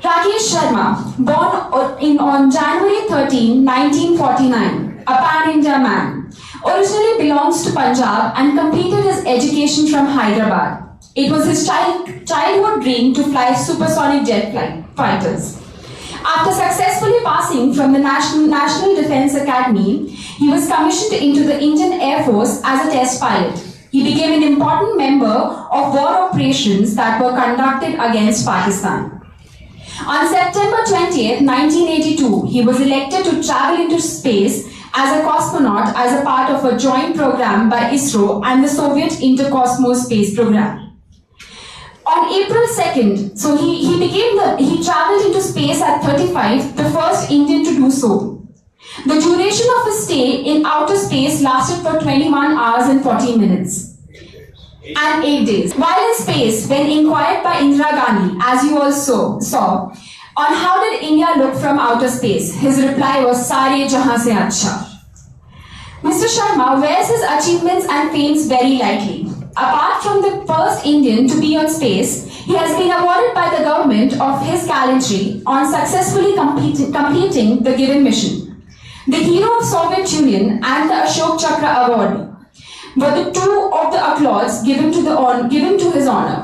Rakesh Sharma, born on January 13, 1949, a pan-India man, originally belongs to Punjab and completed his education from Hyderabad. It was his childhood dream to fly supersonic jet fighters. After successfully passing from the National Defence Academy, he was commissioned into the Indian Air Force as a test pilot. He became an important member of war operations that were conducted against Pakistan. On September 20th, 1982, he was elected to travel into space as a cosmonaut as a part of a joint program by ISRO and the Soviet Intercosmos Space Program. On April 2nd, so he traveled into space at 35, the first Indian to do so. The duration of his stay in outer space lasted for 21 hours and 40 minutes and 8 days. While in space, when inquired by Indira Gandhi, as you also saw, on how did India look from outer space, his reply was, "Sare jahan se acha." Mr. Sharma wears his achievements and fames very lightly. Apart from the first Indian to be on space, he has been awarded by the government of his gallantry on successfully completing the given mission. The Hero of Soviet Union and the Ashok Chakra award were the two of the applauds given to his honor.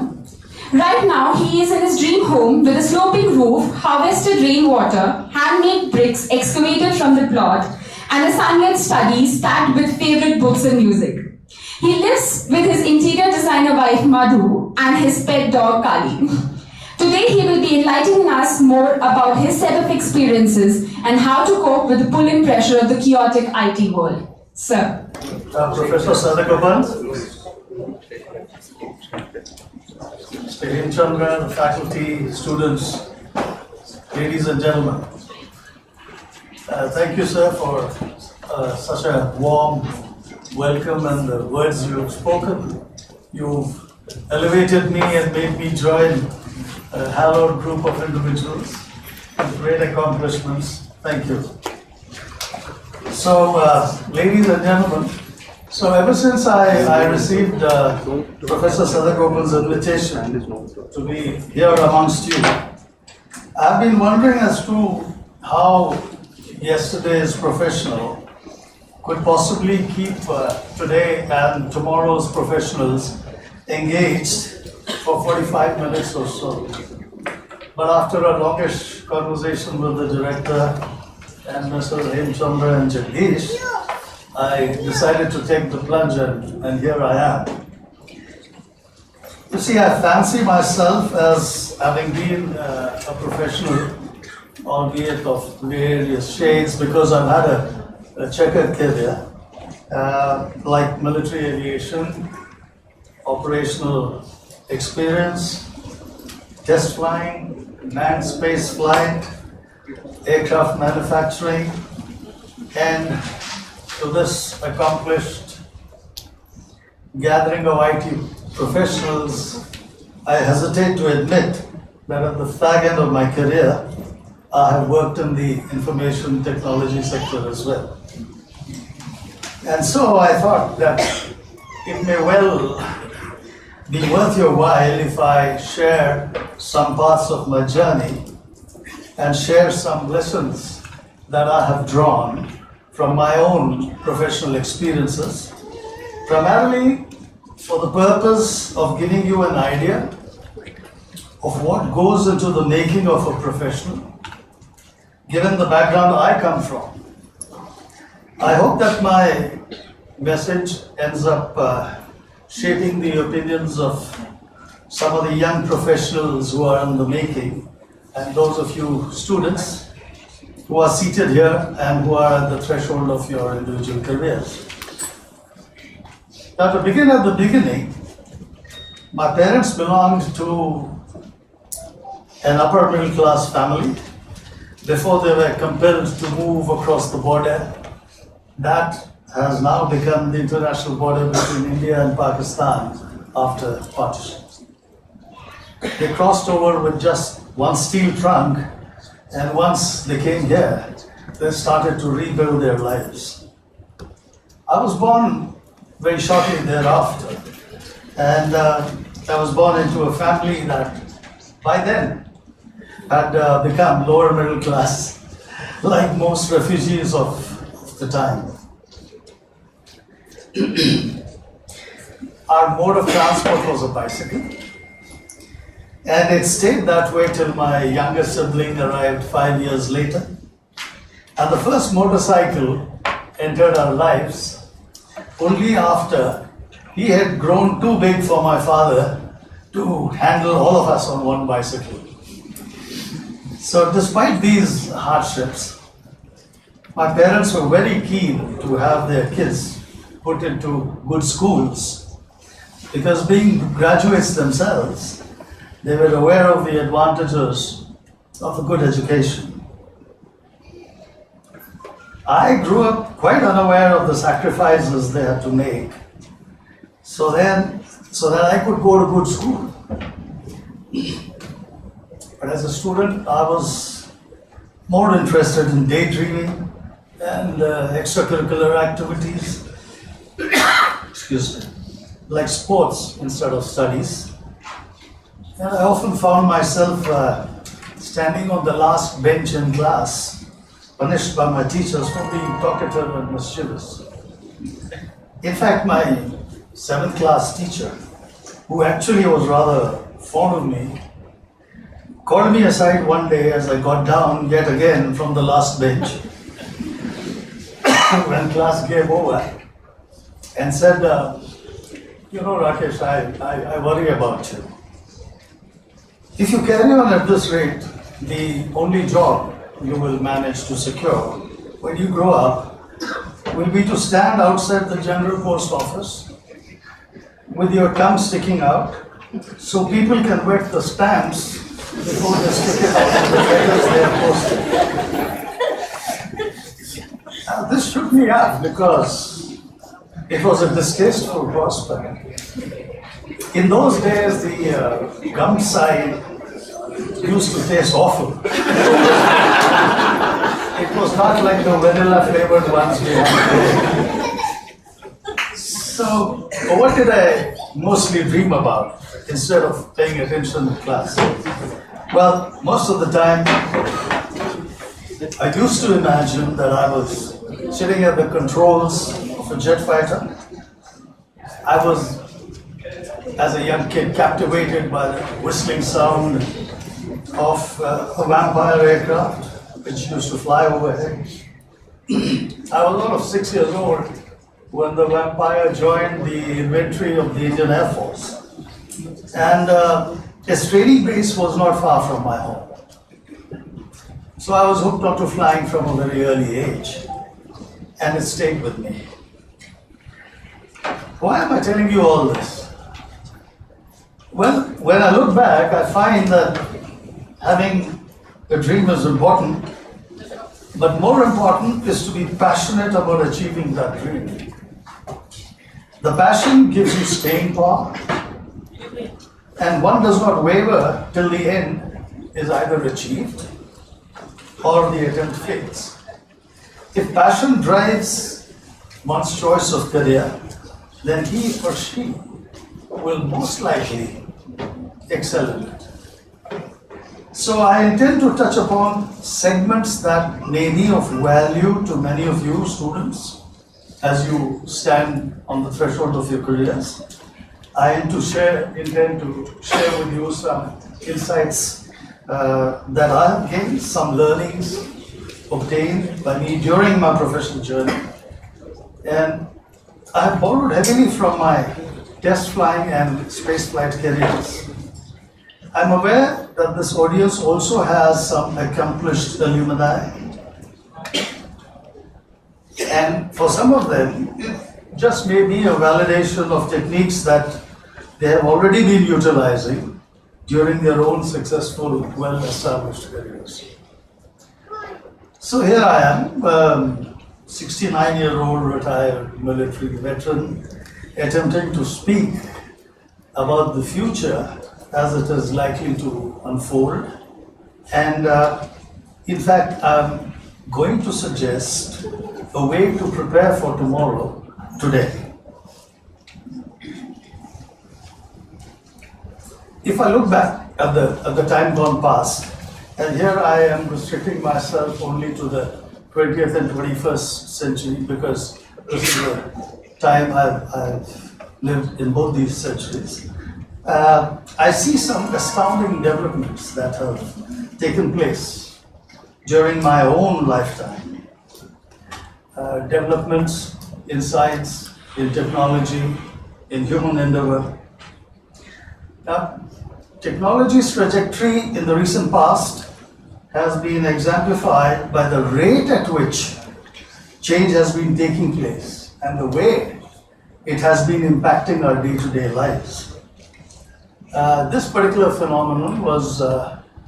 Right now, he is in his dream home with a sloping roof, harvested rainwater, handmade bricks excavated from the plot, and a sunlit study stacked with favorite books and music. He lives with his interior designer wife Madhu and his pet dog Kali. Today he will be enlightening us more about his set of experiences and how to cope with the pull and pressure of the chaotic IT world. Sir. Professor Sadagopal, Mr. Hemchandra, the faculty, students, ladies and gentlemen. Thank you, sir, for such a warm welcome and the words you have spoken. You've elevated me and made me join a hallowed group of individuals with great accomplishments. Thank you. So, ladies and gentlemen, so ever since I received Professor Sadagopal's invitation to be here amongst you, I've been wondering as to how yesterday's professional could possibly keep today and tomorrow's professionals engaged for 45 minutes or so. But after a longish conversation with the director and Mr. Hemchandra and Jagdish, I decided to take the plunge and here I am. You see, I fancy myself as having been a professional, albeit of various shades, because I've had a checkered career, like military aviation, operational experience, test flying, manned space flight, aircraft manufacturing, and to this accomplished gathering of IT professionals, I hesitate to admit that at the fag end of my career, I have worked in the information technology sector as well. And so I thought that it may well be worth your while if I share some parts of my journey and share some lessons that I have drawn from my own professional experiences, primarily for the purpose of giving you an idea of what goes into the making of a professional, given the background I come from. I hope that my message ends up shaping the opinions of some of the young professionals who are in the making, and those of you students who are seated here and who are at the threshold of your individual careers. Now, to begin at the beginning, my parents belonged to an upper middle class family before they were compelled to move across the border. That has now become the international border between India and Pakistan after partition. They crossed over with just one steel trunk, and once they came here, they started to rebuild their lives. I was born very shortly thereafter, and I was born into a family that by then had become lower middle class, like most refugees of the time. Our mode of transport was a bicycle, and it stayed that way till my younger sibling arrived 5 years later. And the first motorcycle entered our lives only after he had grown too big for my father to handle all of us on one bicycle. So despite these hardships, my parents were very keen to have their kids put into good schools, because being graduates themselves, they were aware of the advantages of a good education. I grew up quite unaware of the sacrifices they had to make, so that I could go to good school. But as a student, I was more interested in daydreaming and extracurricular activities, excuse me, like sports instead of studies. And I often found myself standing on the last bench in class, punished by my teachers for being talkative and mischievous. In fact, my 7th class teacher, who actually was rather fond of me, called me aside one day as I got down yet again from the last bench when class gave over, and said, you know, Rakesh, I worry about you. If you carry on at this rate, the only job you will manage to secure when you grow up will be to stand outside the general post office with your tongue sticking out so people can wet the stamps before they stick it out of the letters they are posted. Now, this shook me up because it was a distasteful prospect. In those days, the gum side used to taste awful. It was not like the vanilla flavored ones we had today. So, what did I mostly dream about instead of paying attention in class? Well, most of the time, I used to imagine that I was sitting at the controls of a jet fighter. I was, as a young kid, captivated by the whistling sound of a vampire aircraft which used to fly overhead. I was about 6 years old when the vampire joined the inventory of the Indian Air Force. And his training base was not far from my home. So I was hooked onto flying from a very early age, and it stayed with me. Why am I telling you all this? Well, when I look back, I find that having a dream is important, but more important is to be passionate about achieving that dream. The passion gives you staying power, and one does not waver till the end is either achieved or the attempt fails. If passion drives one's choice of career, then he or she will most likely excel in it. So I intend to touch upon segments that may be of value to many of you students as you stand on the threshold of your careers. I intend to share with you some insights that I have gained, some learnings obtained by me during my professional journey. And I have borrowed heavily from my test flying and spaceflight careers. I'm aware that this audience also has some accomplished alumni. And for some of them, it just may be a validation of techniques that they have already been utilizing during their own successful, well-established careers. So here I am, 69-year-old retired military veteran, attempting to speak about the future as it is likely to unfold. And in fact, I'm going to suggest a way to prepare for tomorrow today. If I look back at the time gone past And here I am restricting myself only to the 20th and 21st century because this is the time I've lived in both these centuries. I see some astounding developments that have taken place during my own lifetime. Developments in science, in technology, in human endeavor. Now, technology's trajectory in the recent past has been exemplified by the rate at which change has been taking place and the way it has been impacting our day-to-day lives. This particular phenomenon was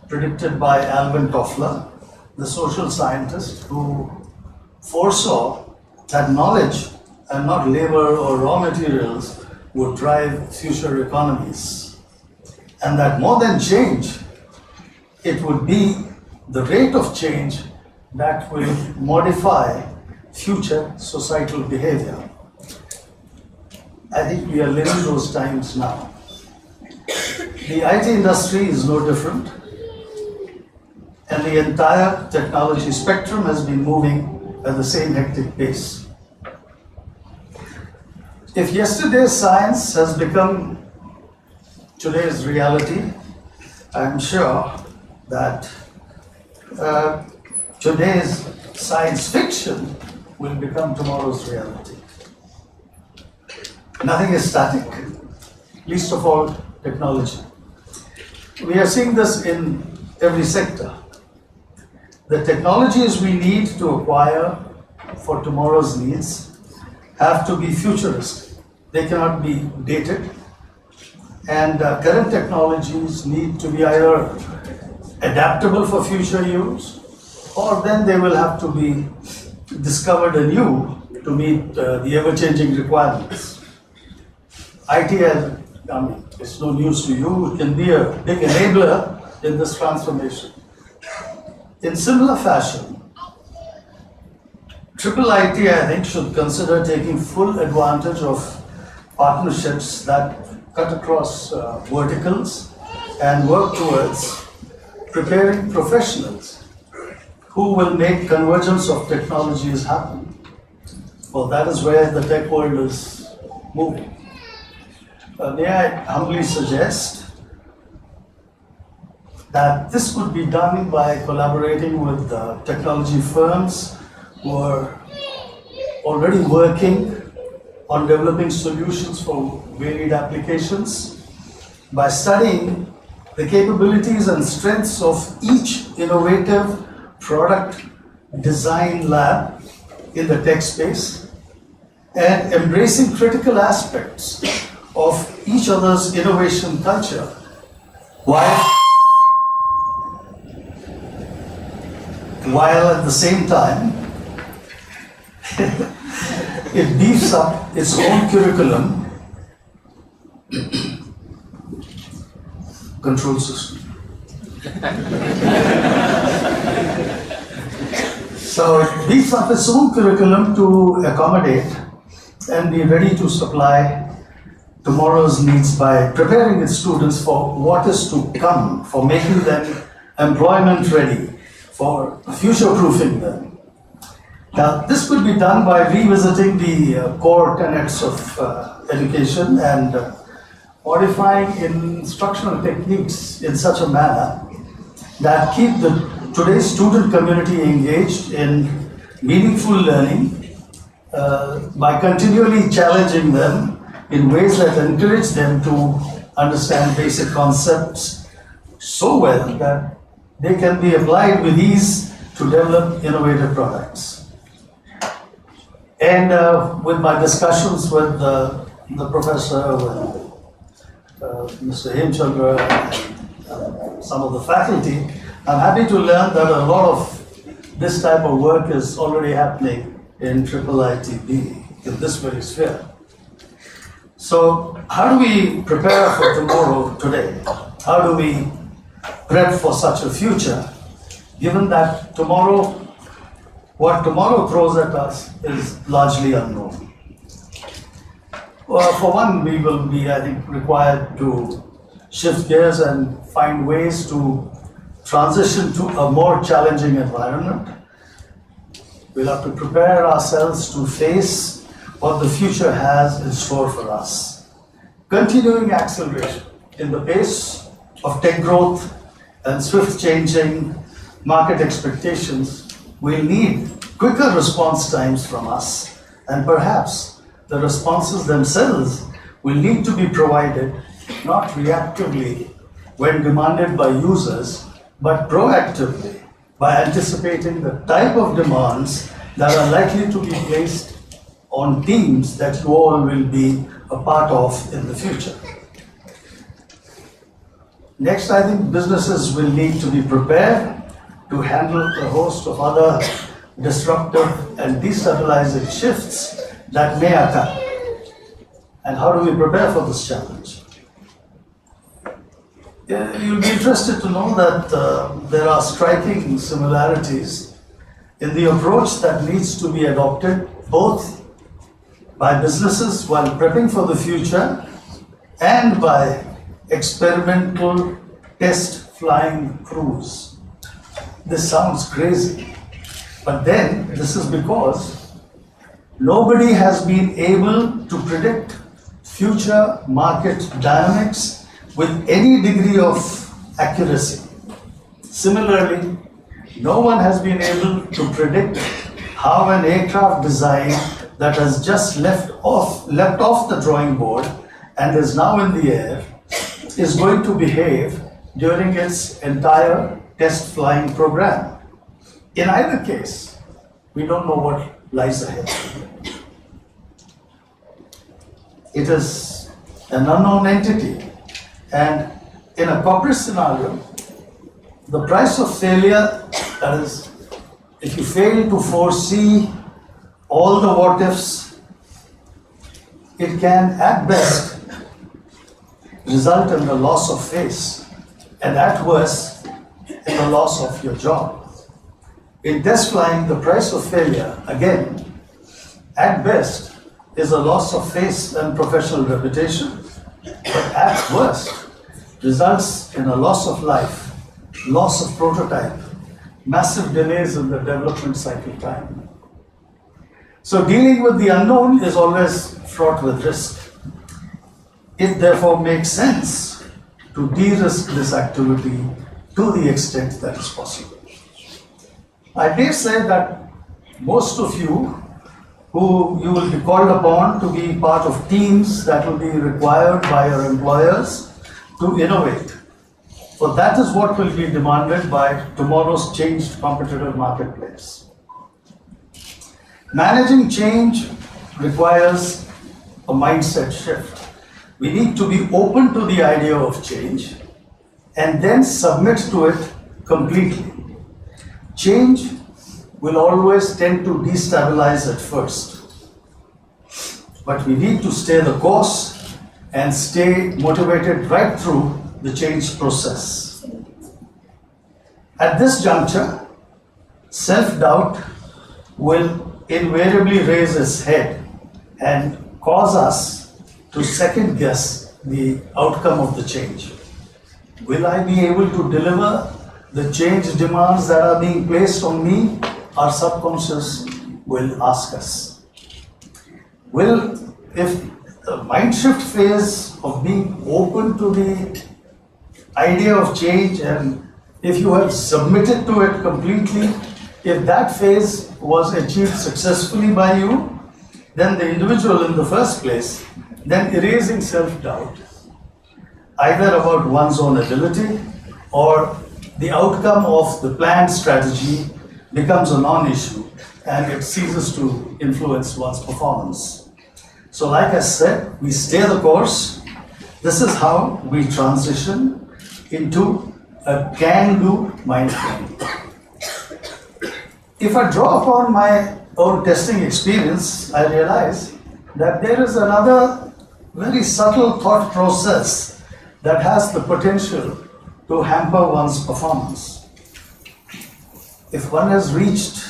predicted by Alvin Toffler, the social scientist who foresaw that knowledge and not labor or raw materials would drive future economies. And that more than change, it would be the rate of change that will modify future societal behavior. I think we are living those times now. The IT industry is no different, and the entire technology spectrum has been moving at the same hectic pace. If yesterday's science has become today's reality, I'm sure that today's science fiction will become tomorrow's reality. Nothing is static, least of all technology. We are seeing this in every sector. The technologies we need to acquire for tomorrow's needs have to be futuristic. They cannot be dated. And current technologies need to be either adaptable for future use, or then they will have to be discovered anew to meet the ever-changing requirements. IT, it's no news to you, it can be a big enabler in this transformation. In similar fashion, IIIT, I think, should consider taking full advantage of partnerships that cut across verticals and work towards preparing professionals who will make convergence of technologies happen. Well, that is where the tech world is moving. May I humbly suggest that this could be done by collaborating with technology firms who are already working on developing solutions for varied applications, by studying the capabilities and strengths of each innovative product design lab in the tech space, and embracing critical aspects of each other's innovation culture, while at the same time it beefs up its own curriculum control system. So it beefs up its own curriculum to accommodate and be ready to supply tomorrow's needs by preparing its students for what is to come, for making them employment ready, for future-proofing them. Now, this could be done by revisiting the core tenets of education and modifying instructional techniques in such a manner that keep today's student community engaged in meaningful learning by continually challenging them in ways that encourage them to understand basic concepts so well that they can be applied with ease to develop innovative products. And with my discussions with the professor, with Mr. Hemchandra, and some of the faculty, I'm happy to learn that a lot of this type of work is already happening in IIIT-B in this very sphere. So how do we prepare for tomorrow today? How do we prep for such a future, given that what tomorrow throws at us is largely unknown? Well, for one, we will be, I think, required to shift gears and find ways to transition to a more challenging environment. We'll have to prepare ourselves to face what the future has in store for us. Continuing acceleration in the pace of tech growth and swift changing market expectations will need quicker response times from us, and perhaps the responses themselves will need to be provided not reactively when demanded by users, but proactively by anticipating the type of demands that are likely to be placed on teams that you all will be a part of in the future. Next, I think businesses will need to be prepared to handle a host of other disruptive and destabilizing shifts that may occur. And how do we prepare for this challenge? You'll be interested to know that there are striking similarities in the approach that needs to be adopted both by businesses while prepping for the future and by experimental test flying crews. This sounds crazy, but then this is because nobody has been able to predict future market dynamics with any degree of accuracy. Similarly, no one has been able to predict how an aircraft design that has just left off the drawing board and is now in the air is going to behave during its entire test flying program. In either case, we don't know what lies ahead. It is an unknown entity, and in a corporate scenario, the price of failure, that is, if you fail to foresee all the what ifs, it can at best result in the loss of face, and at worst, in the loss of your job. In test flying, the price of failure, again, at best, is a loss of face and professional reputation, but at worst, results in a loss of life, loss of prototype, massive delays in the development cycle time. So dealing with the unknown is always fraught with risk. It therefore makes sense to de-risk this activity to the extent that is possible. I dare say that most of you who you will be called upon to be part of teams that will be required by your employers to innovate. For that is what will be demanded by tomorrow's changed competitive marketplace. Managing change requires a mindset shift. We need to be open to the idea of change and then submit to it completely. Change will always tend to destabilize at first, but we need to stay the course and stay motivated right through the change process. At this juncture, self-doubt will invariably raise its head and cause us to second guess the outcome of the change. Will I be able to deliver the change demands that are being placed on me? Our subconscious will ask us. If the mind shift phase of being open to the idea of change, and if you have submitted to it completely, if that phase was achieved successfully by you, then the individual in the first place, then erasing self-doubt, either about one's own ability or the outcome of the planned strategy, becomes a non-issue and it ceases to influence one's performance. So like I said, we stay the course. This is how we transition into a can-do mind frame. If I draw upon my own testing experience, I realize that there is another very subtle thought process that has the potential to hamper one's performance. If one has reached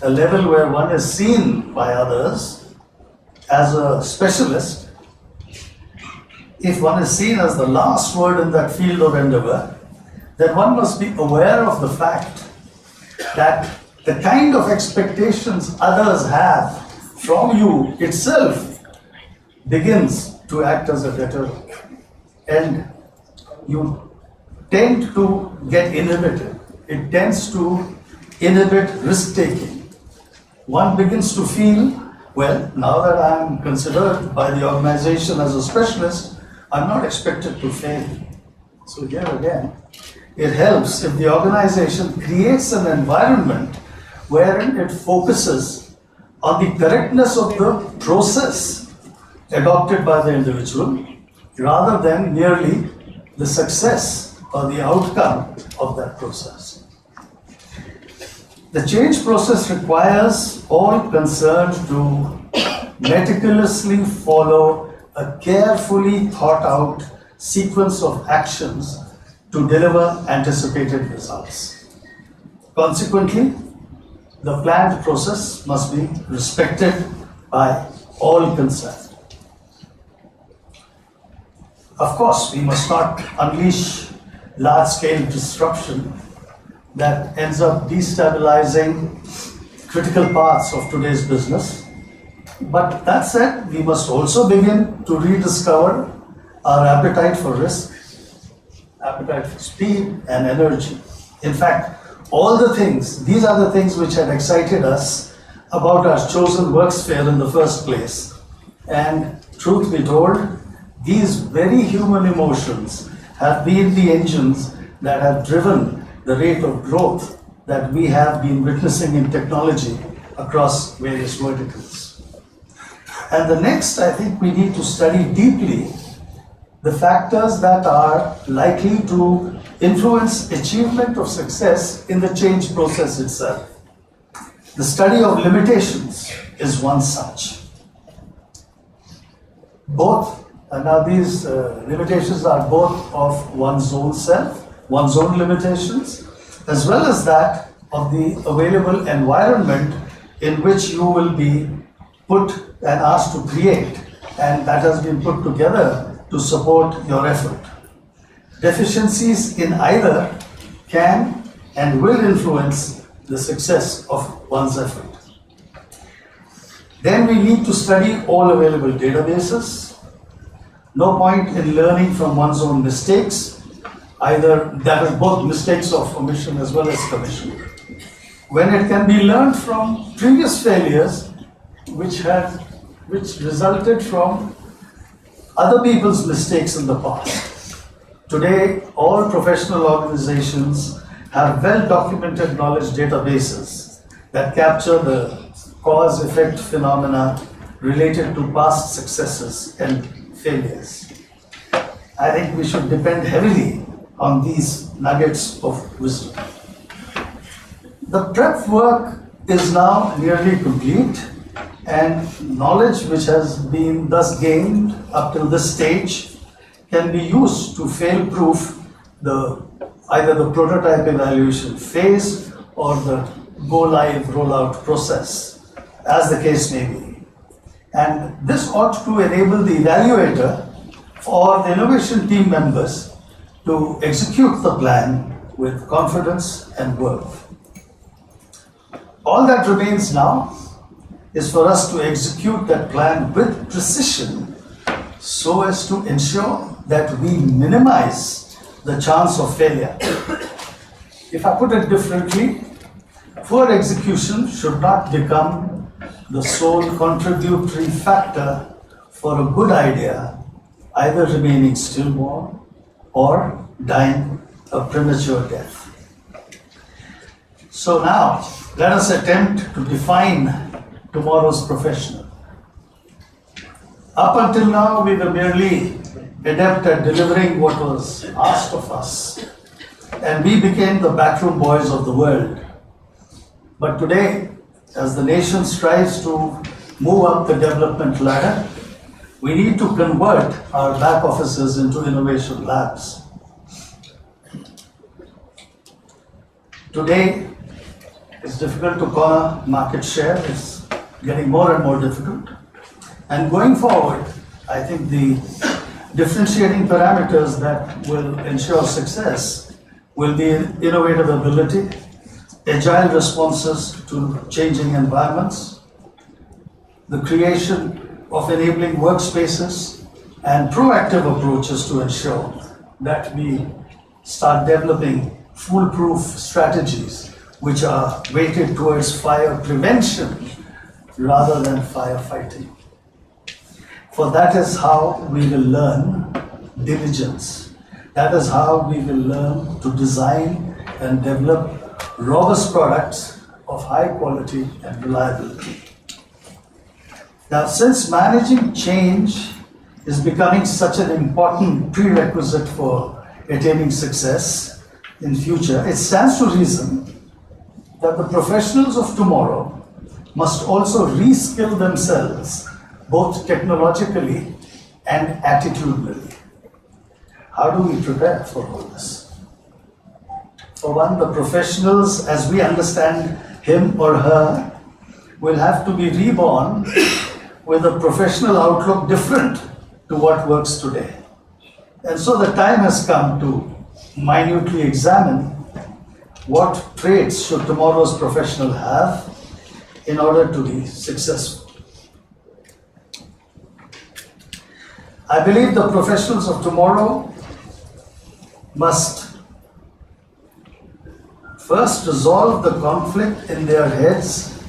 a level where one is seen by others as a specialist, if one is seen as the last word in that field of endeavor, then one must be aware of the fact that the kind of expectations others have from you itself begins to act as a deterrent. And you tend to get inhibited. It tends to inhibit risk-taking. One begins to feel, well, now that I'm considered by the organization as a specialist, I'm not expected to fail. So here again, it helps if the organization creates an environment wherein it focuses on the correctness of the process adopted by the individual rather than merely the success or the outcome of that process. The change process requires all concerned to meticulously follow a carefully thought out sequence of actions to deliver anticipated results. Consequently, the planned process must be respected by all concerned. Of course, we must not unleash large-scale disruption that ends up destabilizing critical parts of today's business. But that said, we must also begin to rediscover our appetite for risk, appetite for speed and energy. In fact, these are the things which had excited us about our chosen work sphere in the first place. And truth be told, these very human emotions have been the engines that have driven the rate of growth that we have been witnessing in technology across various verticals. And the next, I think we need to study deeply the factors that are likely to influence achievement of success in the change process itself. The study of limitations is one such. Now these limitations are both of one's own self, one's own limitations, as well as that of the available environment in which you will be put and asked to create, and that has been put together to support your effort. Deficiencies in either can and will influence the success of one's effort. Then we need to study all available databases. No point in learning from one's own mistakes, either that is both mistakes of omission as well as commission, when it can be learned from previous failures which resulted from other people's mistakes in the past. Today, all professional organizations have well-documented knowledge databases that capture the cause-effect phenomena related to past successes and failures. I think we should depend heavily on these nuggets of wisdom. The prep work is now nearly complete, and knowledge which has been thus gained up till this stage can be used to fail-proof either the prototype evaluation phase or the go-live rollout process, as the case may be. And this ought to enable the evaluator or the innovation team members to execute the plan with confidence and worth. All that remains now is for us to execute that plan with precision so as to ensure that we minimize the chance of failure. If I put it differently, poor execution should not become the sole contributory factor for a good idea either remaining stillborn or dying a premature death. So now, let us attempt to define tomorrow's professional. Up until now, we were merely adept at delivering what was asked of us, and we became the backroom boys of the world. But today, as the nation strives to move up the development ladder, we need to convert our back offices into innovation labs. Today, it's difficult to corner market share. It's getting more and more difficult. And going forward, I think the differentiating parameters that will ensure success will be innovative ability, agile responses to changing environments, the creation of enabling workspaces, and proactive approaches to ensure that we start developing foolproof strategies which are weighted towards fire prevention rather than firefighting. For that is how we will learn diligence. That is how we will learn to design and develop robust products of high quality and reliability. Now, since managing change is becoming such an important prerequisite for attaining success in future, it stands to reason that the professionals of tomorrow must also reskill themselves both technologically and attitudinally. How do we prepare for all this? For one, the professionals, as we understand him or her, will have to be reborn with a professional outlook different to what works today. And so the time has come to minutely examine what traits should tomorrow's professional have in order to be successful. I believe the professionals of tomorrow must first resolve the conflict in their heads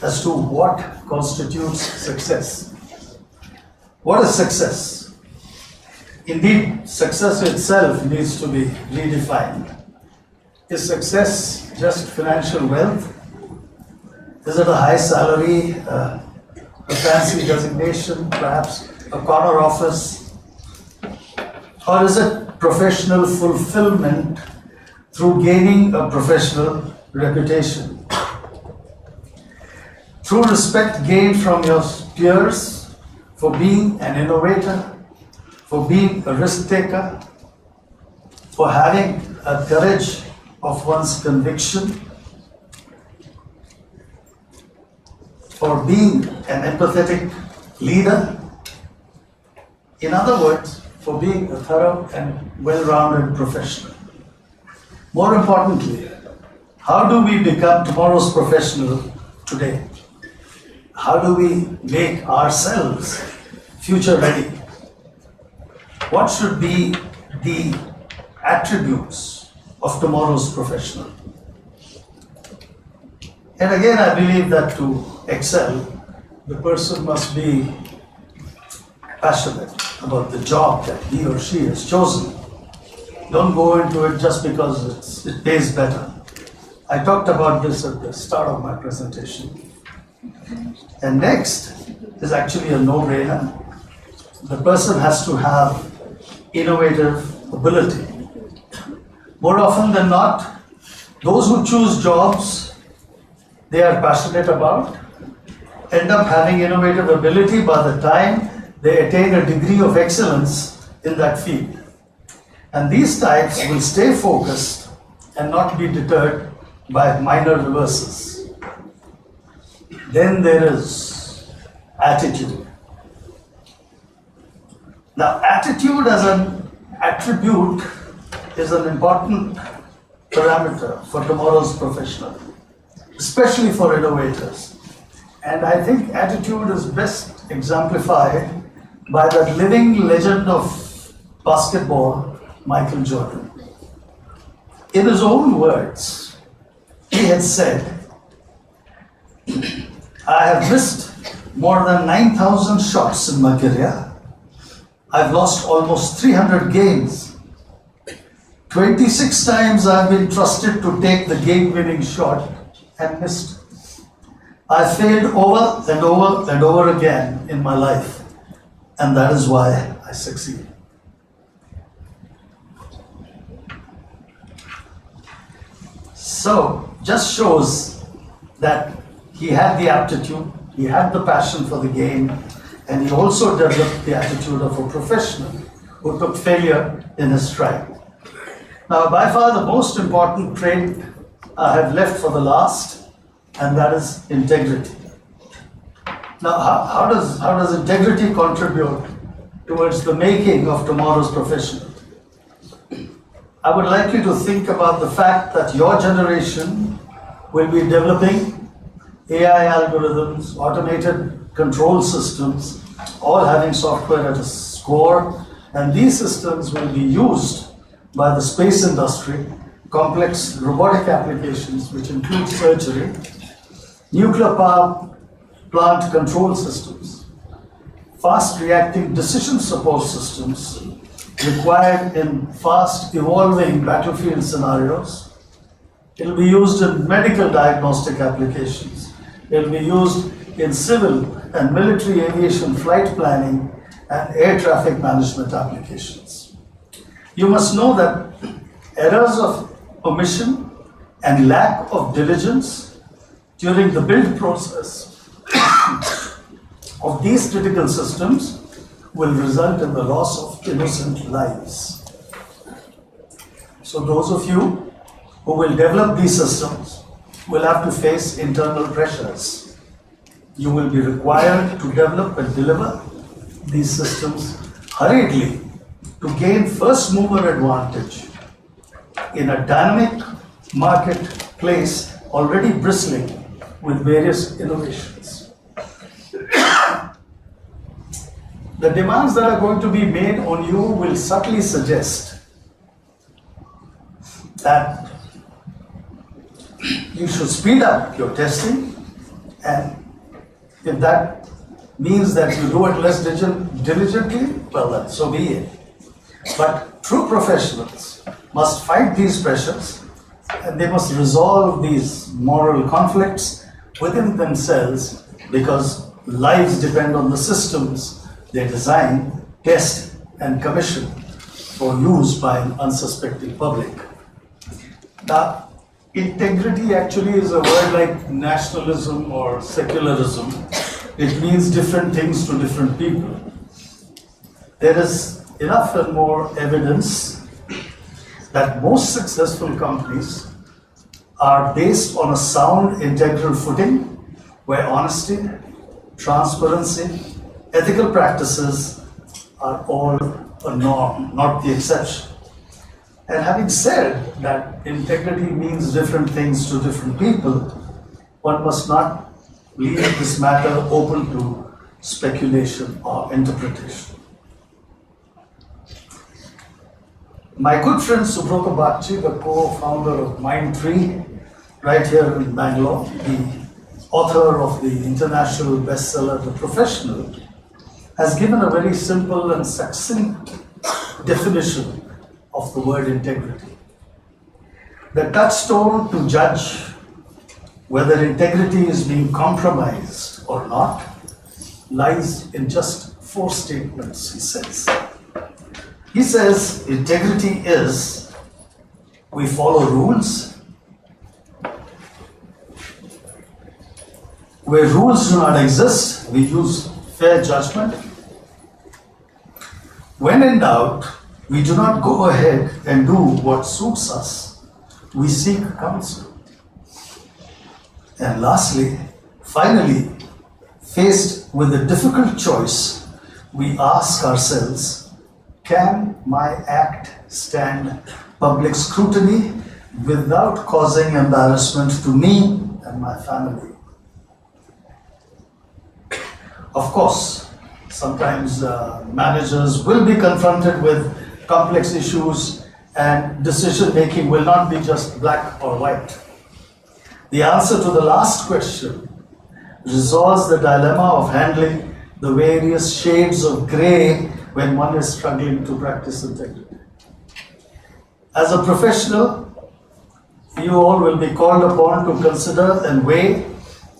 as to what constitutes success. What is success? Indeed, success itself needs to be redefined. Is success just financial wealth? Is it a high salary, a fancy designation, perhaps a corner office? Or is it professional fulfillment through gaining a professional reputation? Through respect gained from your peers for being an innovator, for being a risk taker, for having a courage of one's conviction, for being an empathetic leader. In other words, for being a thorough and well-rounded professional. More importantly, how do we become tomorrow's professional today? How do we make ourselves future ready? What should be the attributes of tomorrow's professional? And again, I believe that to excel, the person must be passionate about the job that he or she has chosen. Don't go into it just because it pays better. I talked about this at the start of my presentation. And next is actually a no-brainer. The person has to have innovative ability. More often than not, those who choose jobs they are passionate about end up having innovative ability by the time they attain a degree of excellence in that field. And these types will stay focused and not be deterred by minor reverses. Then there is attitude. Now, attitude as an attribute is an important parameter for tomorrow's professional, especially for innovators. And I think attitude is best exemplified by that living legend of basketball, Michael Jordan. In his own words, he had said, I have missed more than 9,000 shots in my career. I've lost almost 300 games. 26 times I've been trusted to take the game-winning shot and missed. I failed over and over and over again in my life, and that is why I succeed. So, just shows that he had the aptitude, he had the passion for the game, and he also developed the attitude of a professional who took failure in his stride. Now, by far the most important trait I have left for the last, and that is integrity. Now, how does integrity contribute towards the making of tomorrow's professional? I would like you to think about the fact that your generation will be developing AI algorithms, automated control systems, all having software at its core, and these systems will be used by the space industry, complex robotic applications which include surgery, nuclear power plant control systems, fast reacting decision support systems required in fast evolving battlefield scenarios. It will be used in medical diagnostic applications. It will be used in civil and military aviation flight planning and air traffic management applications. You must know that errors of omission and lack of diligence during the build process of these critical systems will result in the loss of innocent lives. So those of you who will develop these systems will have to face internal pressures. You will be required to develop and deliver these systems hurriedly to gain first mover advantage in a dynamic marketplace already bristling with various innovations. The demands that are going to be made on you will subtly suggest that you should speed up your testing, and if that means that you do it less diligently, well then, so be it. But true professionals must fight these pressures, and they must resolve these moral conflicts within themselves, because lives depend on the systems they design, test, and commission for use by an unsuspecting public. Now, integrity actually is a word like nationalism or secularism. It means different things to different people. There is enough and more evidence that most successful companies are based on a sound integral footing where honesty, transparency, ethical practices are all a norm, not the exception. And having said that integrity means different things to different people, one must not leave this matter open to speculation or interpretation. My good friend Subrata Bagchi, the co-founder of Mindtree, right here in Bangalore, the author of the international bestseller The Professional, has given a very simple and succinct definition of the word integrity. The touchstone to judge whether integrity is being compromised or not lies in just 4 statements, he says. He says integrity is we follow rules, where rules do not exist, we use fair judgment. When in doubt, we do not go ahead and do what suits us. We seek counsel. And lastly, finally, faced with a difficult choice, we ask ourselves, can my act stand public scrutiny without causing embarrassment to me and my family? Of course, sometimes managers will be confronted with complex issues, and decision making will not be just black or white. The answer to the last question resolves the dilemma of handling the various shades of grey when one is struggling to practice integrity. As a professional, you all will be called upon to consider and weigh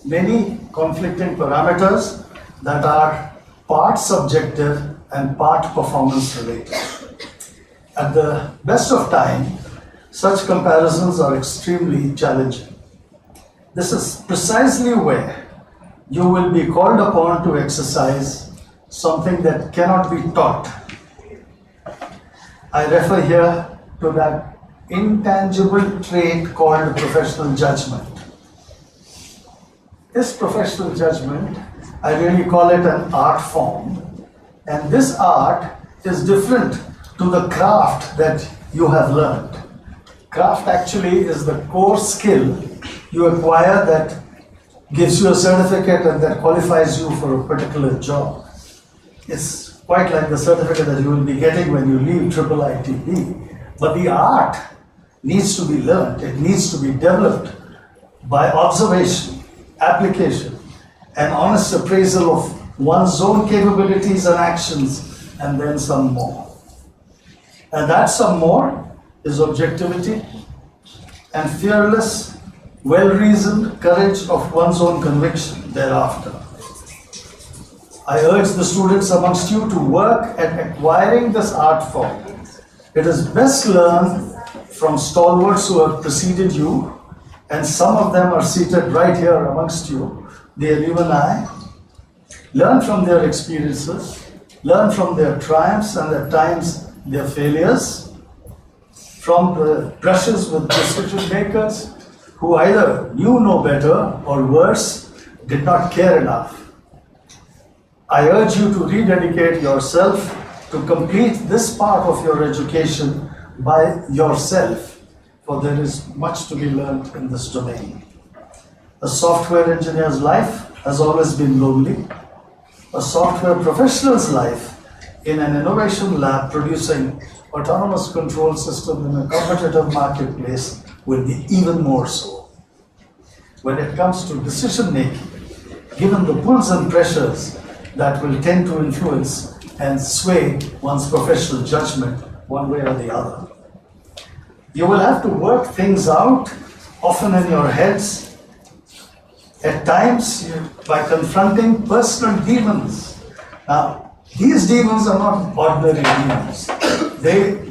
many conflicting parameters that are part subjective and part performance related. At the best of time, such comparisons are extremely challenging. This is precisely where you will be called upon to exercise something that cannot be taught. I refer here to that intangible trait called professional judgment. This professional judgment, I really call it an art form, and this art is different to the craft that you have learned. Craft actually is the core skill you acquire that gives you a certificate and that qualifies you for a particular job. It's quite like the certificate that you will be getting when you leave IIIT. But the art needs to be learned, it needs to be developed by observation, application, and honest appraisal of one's own capabilities and actions, and then some more. And that some more is objectivity and fearless, well-reasoned courage of one's own conviction thereafter. I urge the students amongst you to work at acquiring this art form. It is best learned from stalwarts who have preceded you, and some of them are seated right here amongst you, the alumni. Learn from their experiences, learn from their triumphs and at times their failures, from the brushes with decision makers who either knew no better or worse, did not care enough. I urge you to rededicate yourself to complete this part of your education by yourself, for there is much to be learned in this domain. A software engineer's life has always been lonely. A software professional's life in an innovation lab producing autonomous control system in a competitive marketplace will be even more so. When it comes to decision making, given the pulls and pressures that will tend to influence and sway one's professional judgment one way or the other. You will have to work things out, often in your heads, at times by confronting personal demons. Now, these demons are not ordinary demons.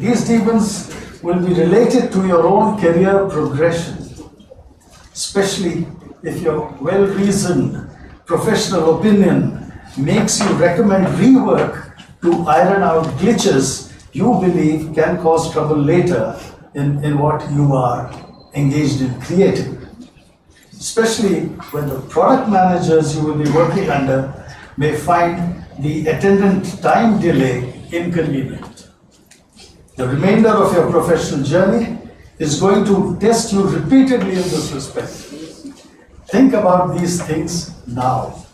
These demons will be related to your own career progression, especially if your well-reasoned professional opinion makes you recommend rework to iron out glitches you believe can cause trouble later in what you are engaged in creating. Especially when the product managers you will be working under may find the attendant time delay inconvenient. The remainder of your professional journey is going to test you repeatedly in this respect. Think about these things now,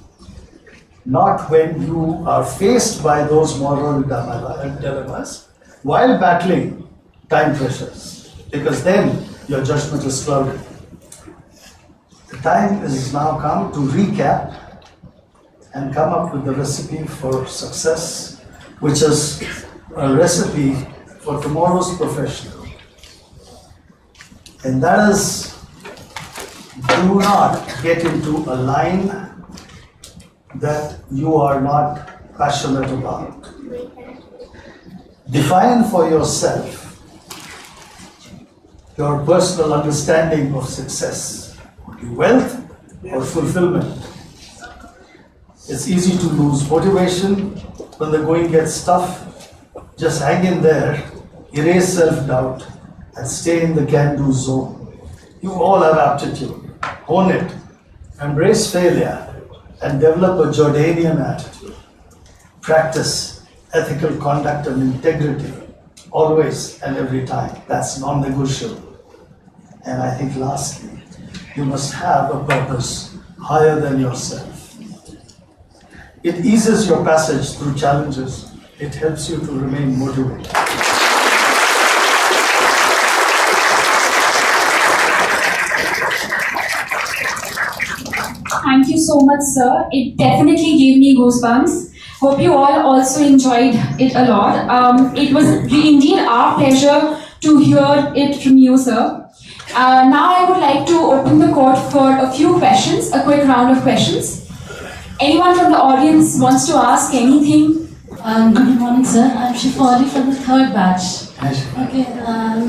not when you are faced by those moral dilemmas while battling time pressures, because then your judgment is clouded. The time is now come to recap and come up with the recipe for success, which is a recipe for tomorrow's professional. And that is, do not get into a line that you are not passionate about. Define for yourself your personal understanding of success. Wealth or fulfillment. It's easy to lose motivation when the going gets tough. Just hang in there, erase self-doubt, and stay in the can-do zone. You all have aptitude. Hone it. Embrace failure and develop a Jordanian attitude. Practice ethical conduct and integrity, always and every time. That's non-negotiable. And I think lastly, you must have a purpose higher than yourself. It eases your passage through challenges. It helps you to remain motivated. Thank you so much, sir. It definitely gave me goosebumps. Hope you all also enjoyed it a lot. It was indeed our pleasure to hear it from you, sir. Now I would like to open the court for a few questions, a quick round of questions. Anyone from the audience wants to ask anything? Good morning, sir. I'm Shifali from the third batch. Okay,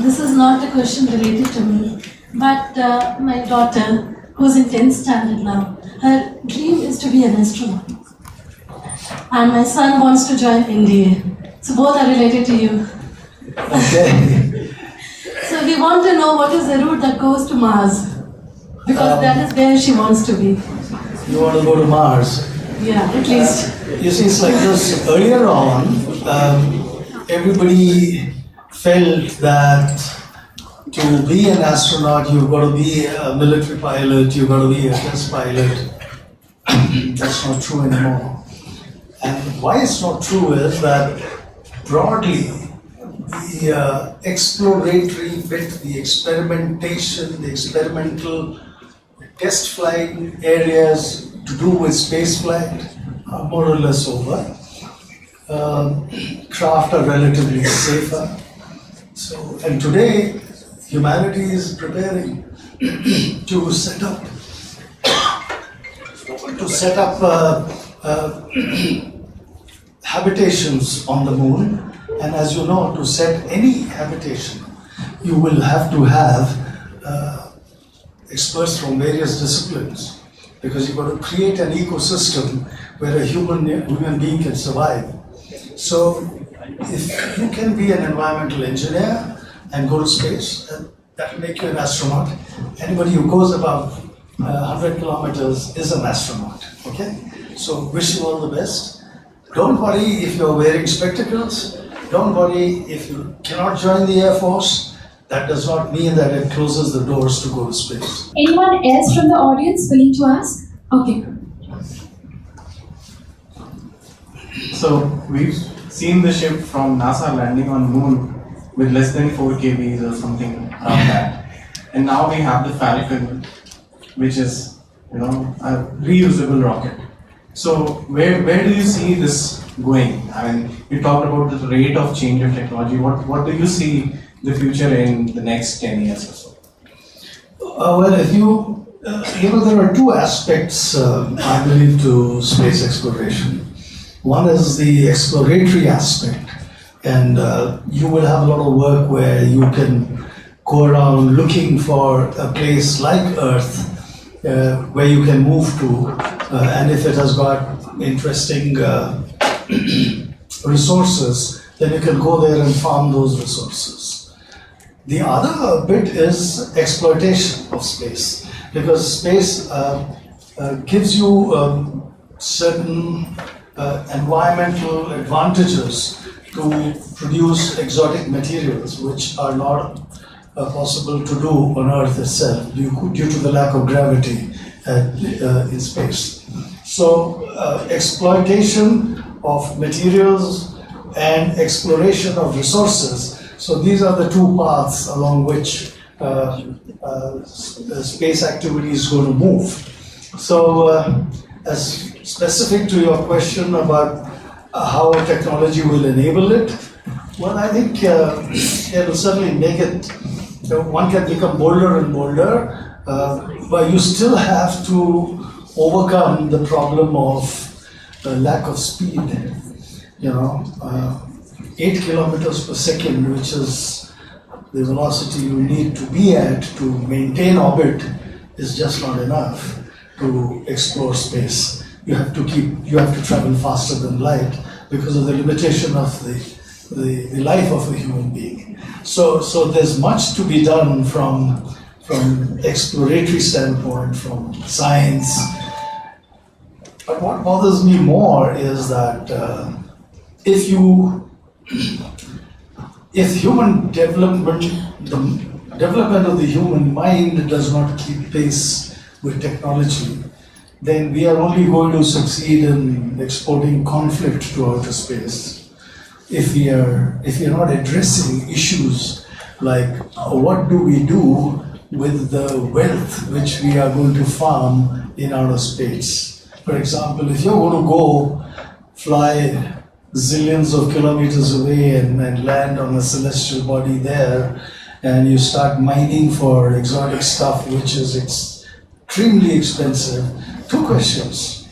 this is not a question related to me, but my daughter, who's in 10th standard now, her dream is to be an astronaut. And my son wants to join NDA. So both are related to you. Okay. So we want to know what is the route that goes to Mars, because that is where she wants to be. You want to go to Mars? Yeah, at least. You see, it's like this. Earlier on, everybody felt that to be an astronaut, you've got to be a military pilot, you've got to be a test pilot. That's not true anymore. And why it's not true is that broadly, the exploratory bit, the experimentation, the experimental test flying areas to do with space flight are more or less over. Craft are relatively safer. So, and today, humanity is preparing to set up habitations on the moon. And as you know, to set any habitation, you will have to have experts from various disciplines, because you've got to create an ecosystem where a human being can survive. So if you can be an environmental engineer and go to space, that will make you an astronaut. Anybody who goes above 100 kilometers is an astronaut, okay? So wish you all the best. Don't worry if you're wearing spectacles. Don't worry if you cannot join the Air Force. That does not mean that it closes the doors to go to space. Anyone else from the audience willing to ask? Okay. So we've seen the ship from NASA landing on moon with less than 4 kbs or something around that. And now we have the Falcon, which is, a reusable rocket. So where do you see this going? I mean, you talked about the rate of change of technology. What do you see the future in the next 10 years or so? Well, if there are two aspects, I believe, to space exploration. One is the exploratory aspect, and you will have a lot of work where you can go around looking for a place like Earth where you can move to, and if it has got interesting resources, then you can go there and farm those resources. The other bit is exploitation of space, because space gives you certain environmental advantages to produce exotic materials which are not possible to do on Earth itself due to the lack of gravity in space. So exploitation of materials and exploration of resources, so these are the two paths along which space activity is going to move. So as specific to your question about how technology will enable it, well, I think it will certainly make it, one can become bolder and bolder, but you still have to overcome the problem of lack of speed. 8 kilometers per second, which is the velocity you need to be at to maintain orbit, is just not enough to explore space. You have to travel faster than light because of the limitation of the life of a human being. So there's much to be done from exploratory standpoint, from science. But what bothers me more is that if human development, the development of the human mind does not keep pace with technology, then we are only going to succeed in exporting conflict to outer space. If we are not addressing issues like what do we do with the wealth which we are going to farm in outer space. For example, if you're going to go fly zillions of kilometers away and land on a celestial body there, and you start mining for exotic stuff which is extremely expensive, two questions.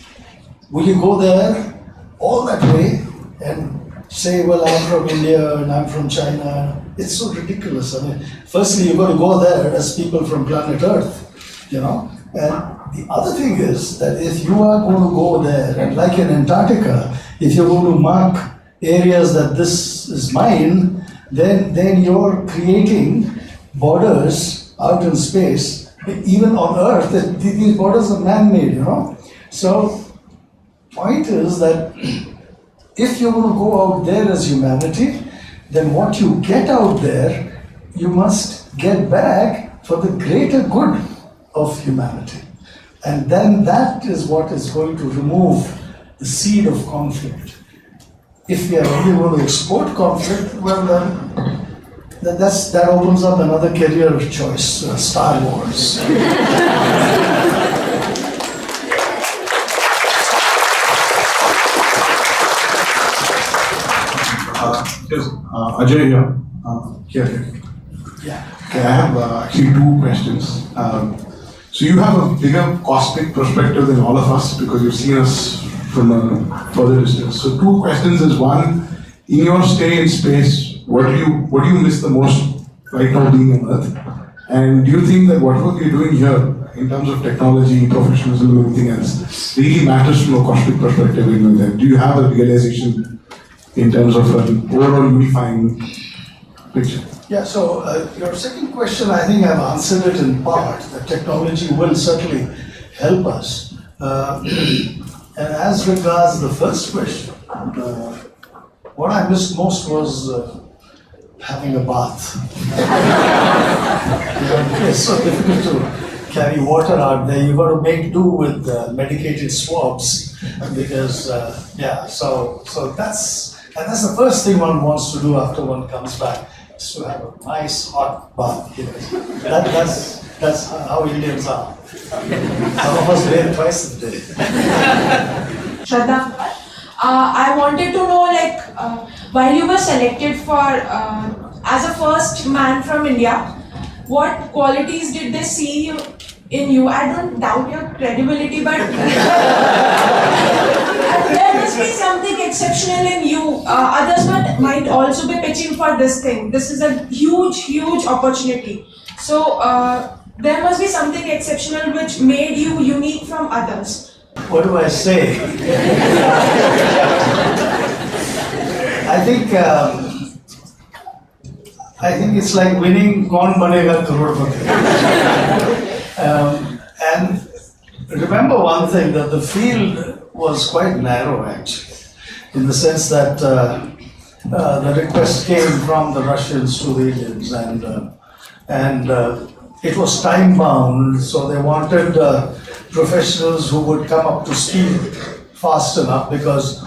Will you go there all that way and say, well, I'm from India and I'm from China? It's so ridiculous. I mean, firstly, you've got to go there as people from planet Earth, And the other thing is that if you are going to go there, and like in Antarctica, if you're going to mark areas that this is mine, then you're creating borders out in space. Even on Earth, these borders are man-made, So, point is that if you're going to go out there as humanity, then what you get out there, you must get back for the greater good of humanity. And then that is what is going to remove the seed of conflict. If we are only going to export conflict, well that opens up another career of choice, Star Wars. Yes, Ajay here. Here. Yeah. Okay, I have actually two questions. So you have a bigger cosmic perspective than all of us because you've seen us from a further distance. So two questions is one, in your stay in space, what do you miss the most right now being on Earth? And do you think that whatever you're doing here in terms of technology, professionalism, and everything else really matters from a cosmic perspective in that? Do you have a realization in terms of an overall unifying picture? Yeah, so your second question, I think I've answered it in part. That technology will certainly help us. And as regards the first question, what I missed most was having a bath. It's so difficult to carry water out there. You've got to make do with medicated swabs because, so that's the first thing one wants to do after one comes back. To have a nice hot bath. That's how Indians are. Some of us bathe twice a day. Shraddha, I wanted to know, while you were selected for as a first man from India, what qualities did they see in you? I don't doubt your credibility, but there must be something exceptional in you. Others might also be pitching for this thing. This is a huge, huge opportunity. So there must be something exceptional which made you unique from others. What do I say? I think it's like winning Kaun Banega Crorepati. And remember one thing, that the field was quite narrow actually, in the sense that the request came from the Russians to the Indians, and it was time bound, so they wanted professionals who would come up to speed fast enough because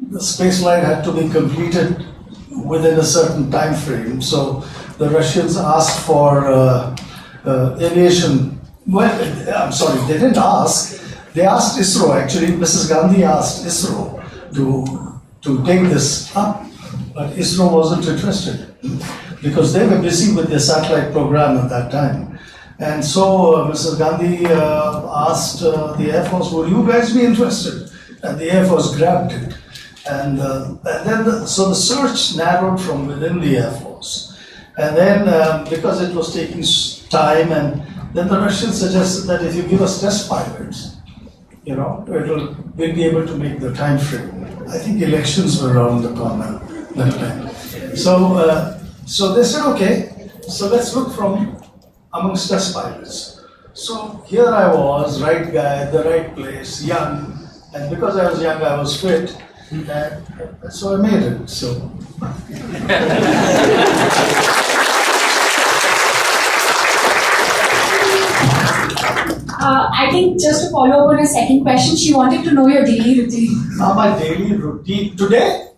the space line had to be completed within a certain time frame. So the Russians asked for aviation. Well, I'm sorry, they didn't ask. They asked ISRO actually. Mrs. Gandhi asked ISRO to take this up, but ISRO wasn't interested because they were busy with their satellite program at that time. And so Mrs. Gandhi asked the Air Force, would you guys be interested? And the Air Force grabbed it. And then so the search narrowed from within the Air Force. And then because it was taking time, and then the Russians suggested that if you give us test pilots, we'll be able to make the time frame. I think elections were around the corner that time. So they said, okay, so let's look from amongst test pilots. So here I was, right guy at the right place, young, and because I was young, I was fit, and so I made it. So. I think just to follow up on a second question, she wanted to know your daily routine. My daily routine today?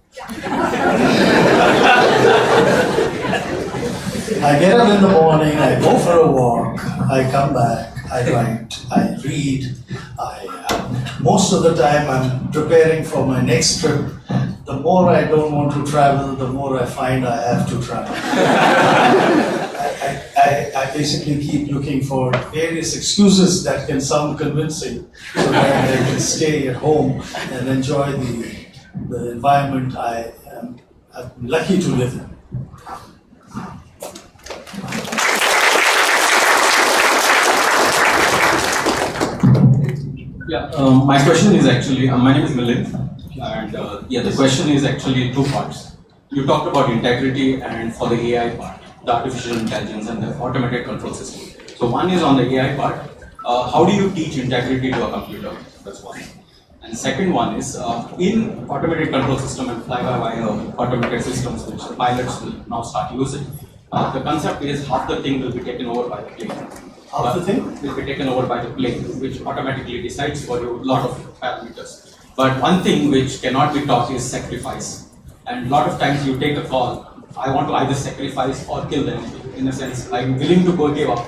I get up in the morning, I go for a walk, I come back, I write, I read. Most of the time I'm preparing for my next trip. The more I don't want to travel, the more I find I have to travel. I basically keep looking for various excuses that can sound convincing so that I can stay at home and enjoy the environment I'm lucky to live in. Yeah, my question is actually, my name is Milind, and the question is actually two parts. You talked about integrity and for the AI part, the artificial intelligence and the automated control system. So one is on the AI part, how do you teach integrity to a computer? That's one. And second one is, in automated control system and fly-by-wire automated systems which the pilots will now start using, The concept is half the thing will be taken over by the plane. Half the thing? Will be taken over by the plane, which automatically decides for you a lot of parameters. But one thing which cannot be taught is sacrifice. And a lot of times you take a call, I want to either sacrifice or kill the enemy. In a sense, I'm willing to go give up.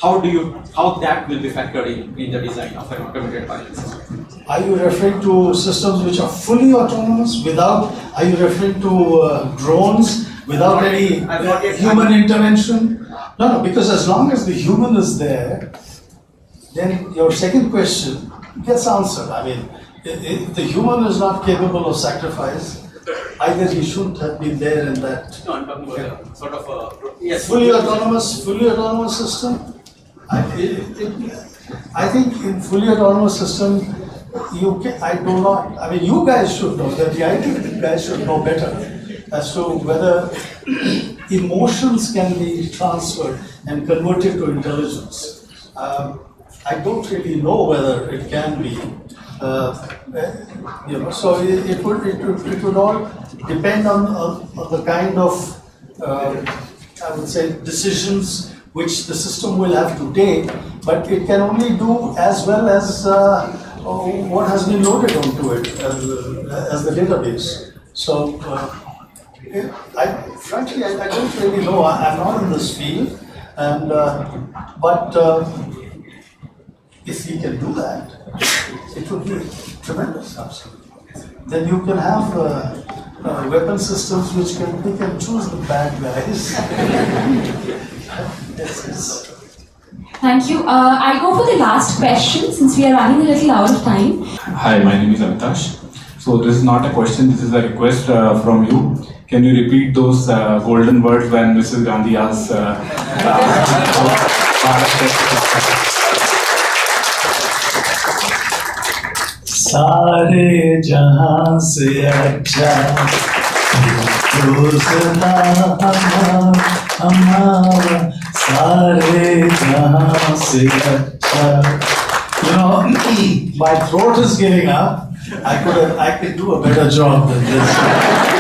How that will be factored in the design of an automated pilot system? Are you referring to systems which are fully autonomous are you referring to drones without any human intervention? No, because as long as the human is there, then your second question gets answered. I mean, if the human is not capable of sacrifice, either he shouldn't have been there in that. No, I'm talking about sort of a yes, fully autonomous system. I think in fully autonomous system, you guys should know, the IIT guys should know better as to whether emotions can be transferred and converted to intelligence. I don't really know whether it can be. So it would all depend on the kind of I would say decisions which the system will have to take, but it can only do as well as what has been loaded onto it as the database. So frankly, I don't really know. I'm not in this field, and but if we can do that, it would be tremendous. Absolutely. Then you can have weapon systems which can pick and choose the bad guys. Yes. Thank you. I'll go for the last question since we are running a little out of time. Hi, my name is Avitash. So this is not a question, this is a request from you. Can you repeat those golden words when Mrs. Gandhi asks सारे जहां से अच्छा दोस्ता हमारा सारे जहां से अच्छा. My throat is giving up. I could do a better job than this.